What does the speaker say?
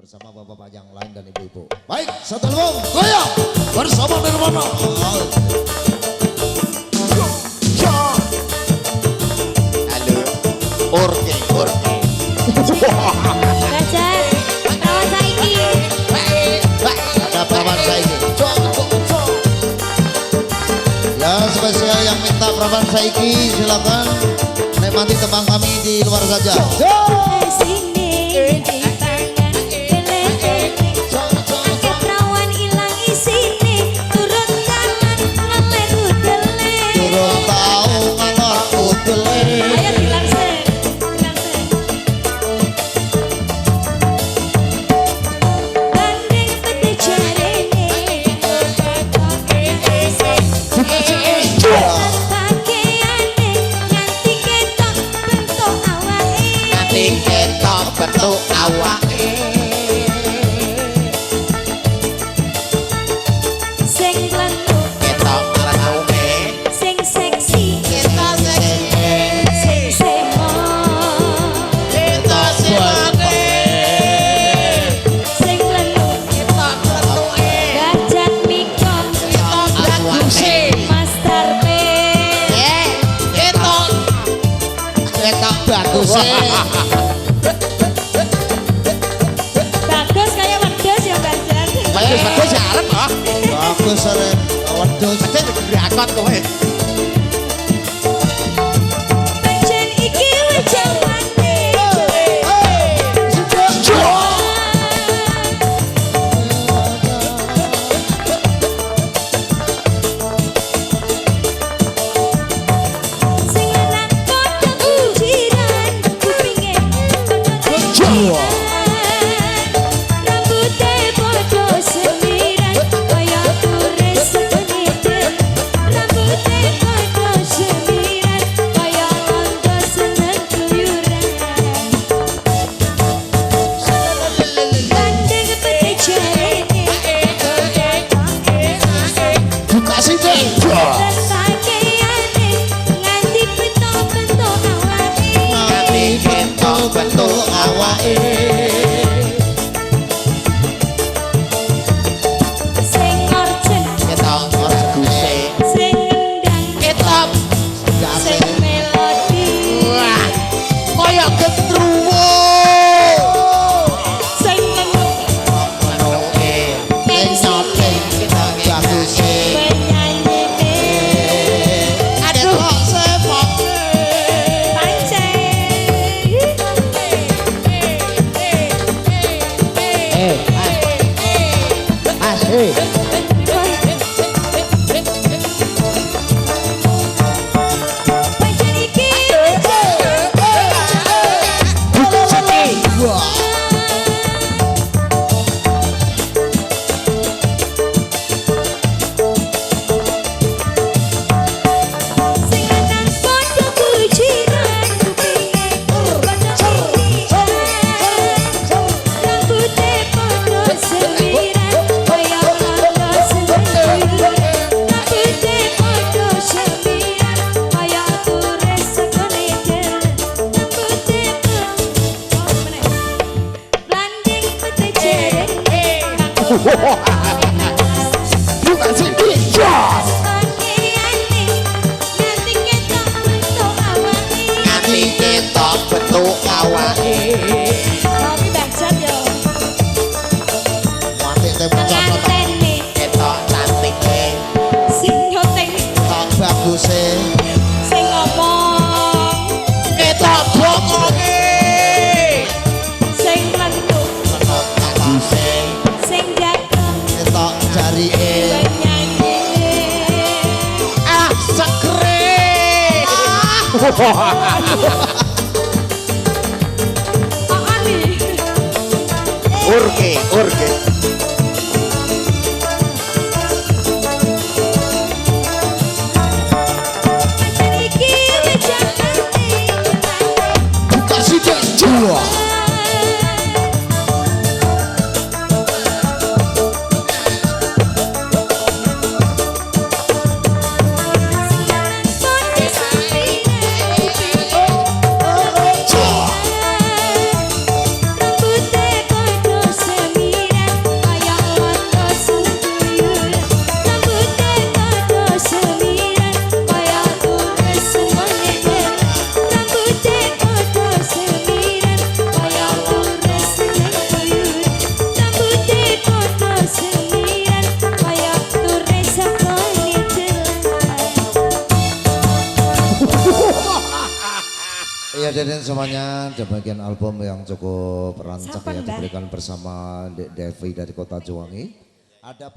bersama bapak-bapak yang lain dan ibu-ibu. Baik, satu album goyang bersama Nirwana. Halo, Orke. Belajar perawan saiki. Ada perawan saiki. Ya, spesial yang minta perawan saiki silakan nikmati tembang kami di luar saja. Bentuk awake Sing lentuk ketok lentuke sing seksi ketok seksi sing semok ketok semake sing lentuk ketok lentuke gajah mikon ketok baguse mastarpe ketok baguse bagus kayak wedhus ya belajar bagus ya arep kok Bagus arep wedhus. aja digrakot kowe pancen iki wis jamane sing lanang padha ujiran kupinge padha rambute padha semiran kaya turis peniten rambute padha semiran kaya tangga seneng tuyuran bandeng pete jarene buka sithik pakaiane nganti bentuk-bentuk awake nganti bentuk awake sing orjen ketok baguse sing ngendang ketok sing melodi wah kaya getruwo sing lentuk lentuke tensote ketok baguse penyanyine aduh sepoke pancen pancen iki sing lanang padha kujiran kupinge padha irisan rambute padha semiran kaya tangga seneng rambute padha semiran kaya turis sekoneten rambute landing pete jarene buka sithik jos pakaiane nganti ketok bentuk awake nganti ketok bentuk awake tapi bajat yo Mati tembak ngantene ketok cantike sing nyoteng ketok baguse. sing ngomong ketok bokonge sing lentuk ketok baguse sing jagong Ketok jarike. penyanyi segere urke pancen iki wis jamane buka sithik jos Rambute padha Iya dan semuanya demikian album yang cukup rancak Sampun, ya Mbah. diberikan bersama Dek Devi dari Kota Juwangi. Ada